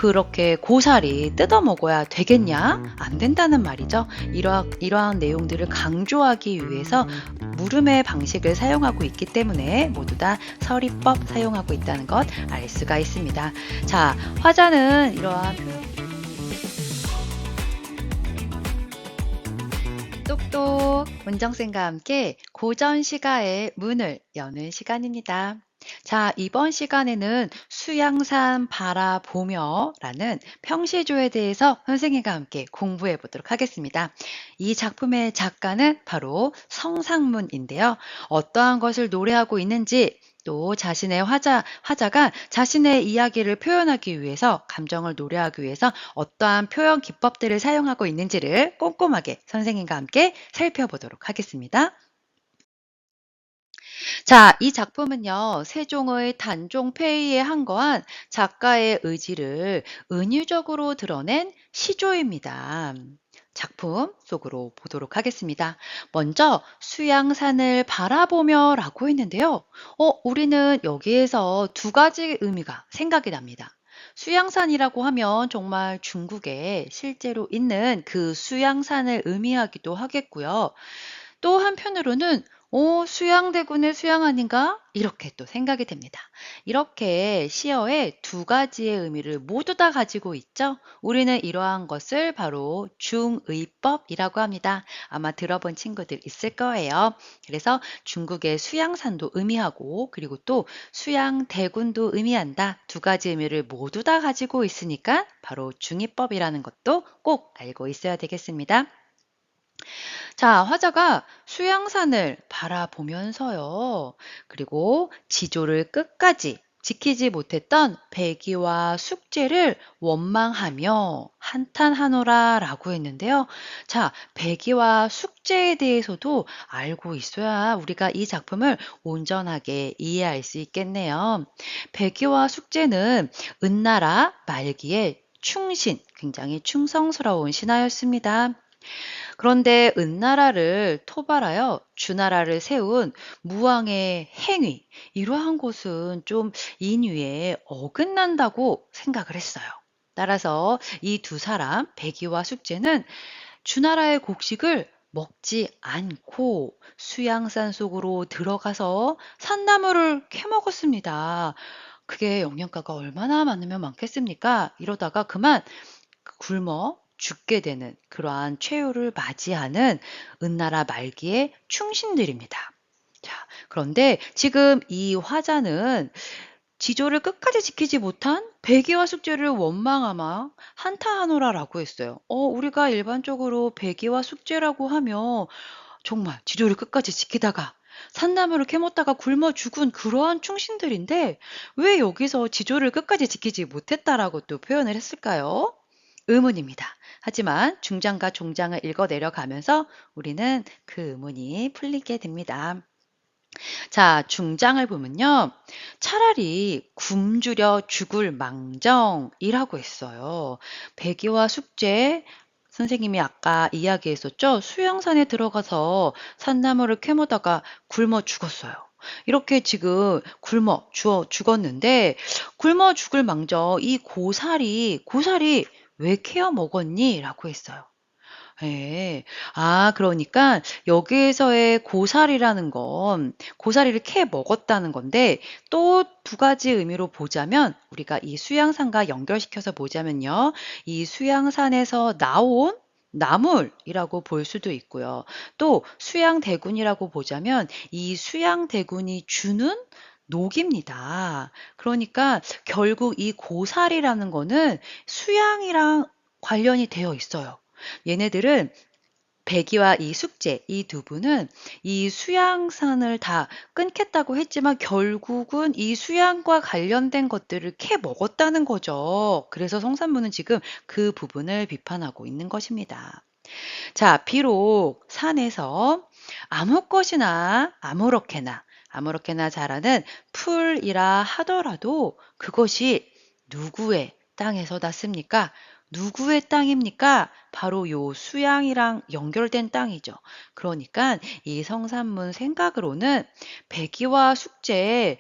그렇게 고사리 뜯어 먹어야 되겠냐? 안 된다는 말이죠. 이러한 내용들을 강조하기 위해서 물음의 방식을 사용하고 있기 때문에 모두 다 서리법 사용하고 있다는 것 알 수가 있습니다. 자, 화자는 이러한 똑똑 문정쌤과 함께 고전 시가의 문을 여는 시간입니다. 자, 이번 시간에는 수양산 바라보며 라는 평시조에 대해서 선생님과 함께 공부해 보도록 하겠습니다. 이 작품의 작가는 바로 성상문인데요. 어떠한 것을 노래하고 있는지 또 자신의 화자가 자신의 이야기를 표현하기 위해서 감정을 노래하기 위해서 어떠한 표현 기법들을 사용하고 있는지를 꼼꼼하게 선생님과 함께 살펴보도록 하겠습니다. 자, 이 작품은요, 세종의 단종 폐위에 항거한 작가의 의지를 은유적으로 드러낸 시조입니다. 작품 속으로 보도록 하겠습니다. 먼저 수양산을 바라보며 라고 했는데요. 우리는 여기에서 두 가지 의미가 생각이 납니다. 수양산이라고 하면 정말 중국에 실제로 있는 그 수양산을 의미하기도 하겠고요. 또 한편으로는 수양대군의 수양 아닌가? 이렇게 또 생각이 됩니다. 이렇게 시어의 두 가지의 의미를 모두 다 가지고 있죠. 우리는 이러한 것을 바로 중의법이라고 합니다. 아마 들어본 친구들 있을 거예요. 그래서 중국의 수양산도 의미하고 그리고 또 수양대군도 의미한다. 두 가지 의미를 모두 다 가지고 있으니까 바로 중의법이라는 것도 꼭 알고 있어야 되겠습니다. 자, 화자가 수양산을 바라보면서요. 그리고 지조를 끝까지 지키지 못했던 배기와 숙제를 원망하며 한탄하노라 라고 했는데요. 자, 배기와 숙제에 대해서도 알고 있어야 우리가 이 작품을 온전하게 이해할 수 있겠네요. 배기와 숙제는 은나라 말기에 충신, 굉장히 충성스러운 신하였습니다. 그런데 은나라를 토발하여 주나라를 세운 무왕의 행위, 이러한 것은 좀 인위에 어긋난다고 생각을 했어요. 따라서 이 두 사람, 백의와 숙제는 주나라의 곡식을 먹지 않고 수양산 속으로 들어가서 산나물을 캐먹었습니다. 그게 영양가가 얼마나 많으면 많겠습니까? 이러다가 그만 굶어 죽게 되는 그러한 최후를 맞이하는 은나라 말기의 충신들입니다. 자, 그런데 지금 이 화자는 지조를 끝까지 지키지 못한 배기와 숙제를 원망하마 한타하노라라고 했어요. 우리가 일반적으로 배기와 숙제라고 하면 정말 지조를 끝까지 지키다가 산나물을 캐먹다가 굶어 죽은 그러한 충신들인데 왜 여기서 지조를 끝까지 지키지 못했다라고 또 표현을 했을까요? 의문입니다. 하지만 중장과 종장을 읽어 내려가면서 우리는 그 의문이 풀리게 됩니다. 자, 중장을 보면요. 차라리 굶주려 죽을 망정이라고 했어요. 배기와 숙제, 선생님이 아까 이야기했었죠. 수양산에 들어가서 산나물을 캐모다가 굶어 죽었어요. 이렇게 지금 굶어 죽었는데 굶어 죽을 망정 이 고사리 왜 캐어 먹었니? 라고 했어요. 예. 그러니까 여기에서의 고사리라는 건 고사리를 캐 먹었다는 건데 또 두 가지 의미로 보자면 우리가 이 수양산과 연결시켜서 보자면요. 이 수양산에서 나온 나물이라고 볼 수도 있고요. 또 수양대군이라고 보자면 이 수양대군이 주는 녹입니다. 그러니까 결국 이 고사리라는 거는 수양이랑 관련이 되어 있어요. 얘네들은 백이와 이 숙제, 이 두 분은 이 수양산을 다 끊겠다고 했지만 결국은 이 수양과 관련된 것들을 캐 먹었다는 거죠. 그래서 성산문은 지금 그 부분을 비판하고 있는 것입니다. 자, 비록 산에서 아무 것이나 아무렇게나 자라는 풀이라 하더라도 그것이 누구의 땅에서 났습니까? 누구의 땅입니까? 바로 요 수양이랑 연결된 땅이죠. 그러니까 이 성산문 생각으로는 백이와 숙제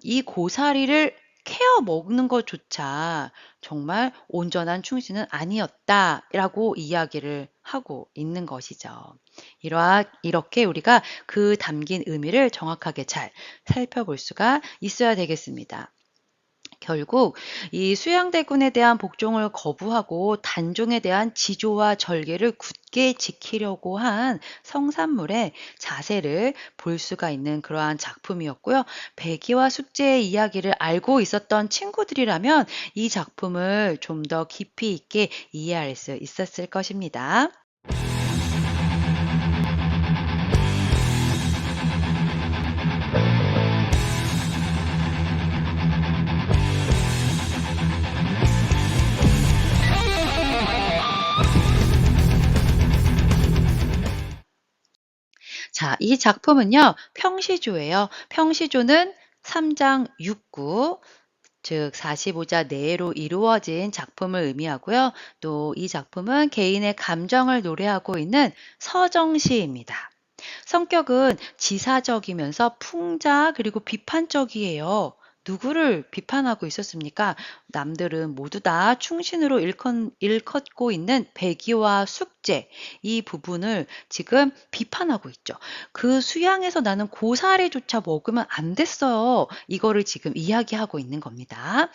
이 고사리를 케어 먹는 것조차 정말 온전한 충신은 아니었다라고 이야기를 하고 있는 것이죠. 이렇게 우리가 그 담긴 의미를 정확하게 잘 살펴볼 수가 있어야 되겠습니다. 결국 이 수양대군에 대한 복종을 거부하고 단종에 대한 지조와 절개를 굳게 지키려고 한 성산물의 자세를 볼 수가 있는 그러한 작품이었고요. 배기와 숙제의 이야기를 알고 있었던 친구들이라면 이 작품을 좀 더 깊이 있게 이해할 수 있었을 것입니다. 자, 이 작품은요, 평시조예요. 평시조는 3장 6구, 즉 45자 내로 이루어진 작품을 의미하고요. 또 이 작품은 개인의 감정을 노래하고 있는 서정시입니다. 성격은 지사적이면서 풍자 그리고 비판적이에요. 누구를 비판하고 있었습니까? 남들은 모두 다 충신으로 일컫고 있는 배기와 숙제 이 부분을 지금 비판하고 있죠. 그 수양에서 나는 고사리조차 먹으면 안 됐어요. 이거를 지금 이야기하고 있는 겁니다.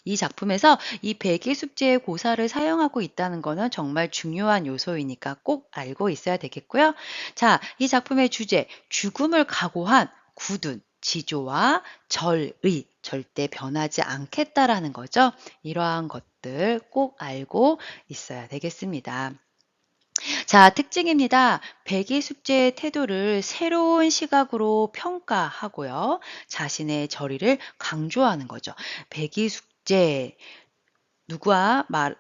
이 작품에서 이 배기 숙제의 고사를 사용하고 있다는 거는 정말 중요한 요소이니까 꼭 알고 있어야 되겠고요. 자, 이 작품의 주제, 죽음을 각오한 굳은 지조와 절의, 절대 변하지 않겠다라는 거죠. 이러한 것들 꼭 알고 있어야 되겠습니다. 자, 특징입니다. 배기 숙제의 태도를 새로운 시각으로 평가하고요. 자신의 절의를 강조하는 거죠. 배기 숙제,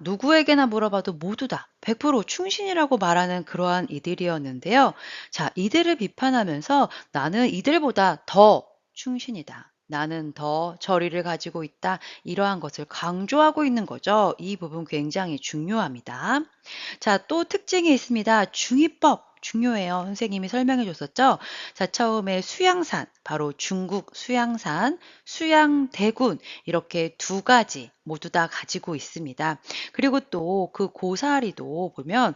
누구에게나 물어봐도 모두 다 100% 충신이라고 말하는 그러한 이들이었는데요. 자, 이들을 비판하면서 나는 이들보다 더 충신이다. 나는 더 절의를 가지고 있다. 이러한 것을 강조하고 있는 거죠. 이 부분 굉장히 중요합니다. 자, 또 특징이 있습니다. 중의법. 중요해요. 선생님이 설명해 줬었죠. 자, 처음에 수양산, 바로 중국 수양산, 수양대군, 이렇게 두 가지 모두 다 가지고 있습니다. 그리고 또 그 고사리도 보면,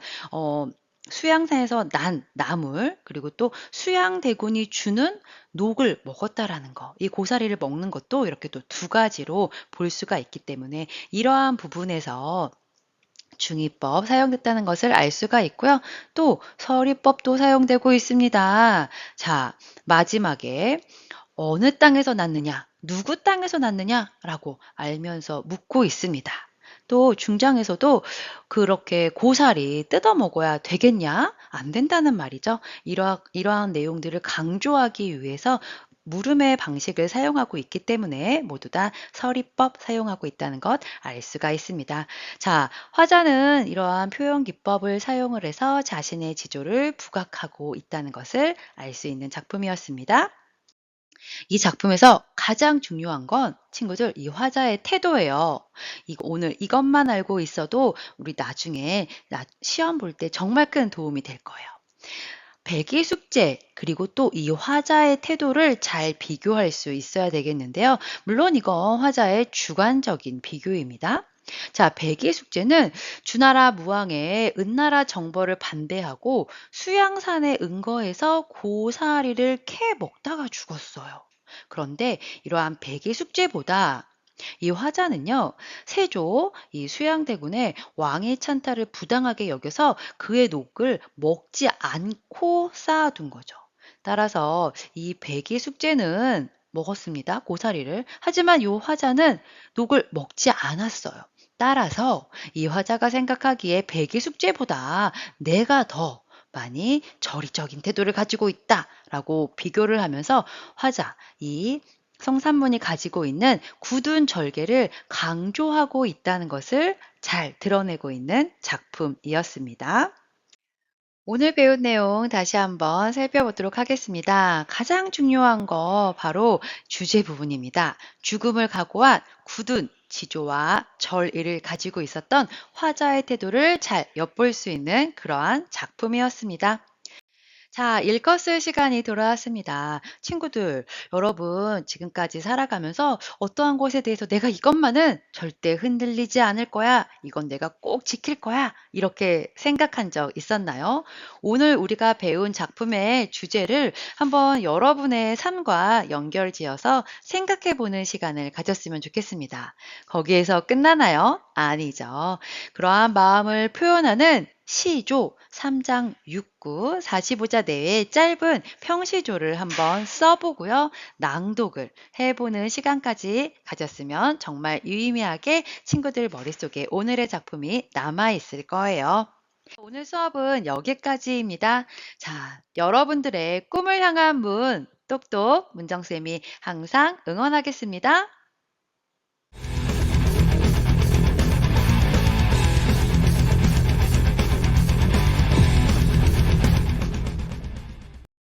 수양산에서 난 나물, 그리고 또 수양대군이 주는 녹을 먹었다라는 거. 이 고사리를 먹는 것도 이렇게 또 두 가지로 볼 수가 있기 때문에 이러한 부분에서 중의법 사용됐다는 것을 알 수가 있고요. 또 서리법도 사용되고 있습니다. 자, 마지막에 어느 땅에서 났느냐, 누구 땅에서 났느냐라고 알면서 묻고 있습니다. 또 중장에서도 그렇게 고사리 뜯어 먹어야 되겠냐? 안 된다는 말이죠. 이러한 내용들을 강조하기 위해서 물음의 방식을 사용하고 있기 때문에 모두 다 서리법 사용하고 있다는 것 알 수가 있습니다. 자, 화자는 이러한 표현 기법을 사용을 해서 자신의 지조를 부각하고 있다는 것을 알 수 있는 작품이었습니다. 이 작품에서 가장 중요한 건 친구들 이 화자의 태도예요. 오늘 이것만 알고 있어도 우리 나중에 시험 볼 때 정말 큰 도움이 될 거예요. 배기 숙제 그리고 또 이 화자의 태도를 잘 비교할 수 있어야 되겠는데요. 물론 이건 화자의 주관적인 비교입니다. 자, 배기 숙제는 주나라 무왕의 은나라 정벌을 반대하고 수양산에 은거해서 고사리를 캐 먹다가 죽었어요. 그런데 이러한 배기 숙제보다 이 화자는요, 세조 이 수양대군의 왕의 찬탈을 부당하게 여겨서 그의 녹을 먹지 않고 쌓아둔 거죠. 따라서 이 배기 숙제는 먹었습니다. 고사리를. 하지만 이 화자는 녹을 먹지 않았어요. 따라서 이 화자가 생각하기에 배기 숙제보다 내가 더 많이 절의적인 태도를 가지고 있다라고 비교를 하면서 화자, 이 성산문이 가지고 있는 굳은 절개를 강조하고 있다는 것을 잘 드러내고 있는 작품이었습니다. 오늘 배운 내용 다시 한번 살펴보도록 하겠습니다. 가장 중요한 거 바로 주제 부분입니다. 죽음을 각오한 굳은 지조와 절의를 가지고 있었던 화자의 태도를 잘 엿볼 수 있는 그러한 작품이었습니다. 자, 읽어 쓸 시간이 돌아왔습니다. 친구들, 여러분, 지금까지 살아가면서 어떠한 것에 대해서 내가 이것만은 절대 흔들리지 않을 거야. 이건 내가 꼭 지킬 거야. 이렇게 생각한 적 있었나요? 오늘 우리가 배운 작품의 주제를 한번 여러분의 삶과 연결 지어서 생각해 보는 시간을 가졌으면 좋겠습니다. 거기에서 끝나나요? 아니죠. 그러한 마음을 표현하는 시조 3장 6구 45자 내외의 짧은 평시조를 한번 써보고요. 낭독을 해보는 시간까지 가졌으면 정말 유의미하게 친구들 머릿속에 오늘의 작품이 남아있을 거예요. 오늘 수업은 여기까지입니다. 자, 여러분들의 꿈을 향한 문, 똑똑 문정쌤이 항상 응원하겠습니다.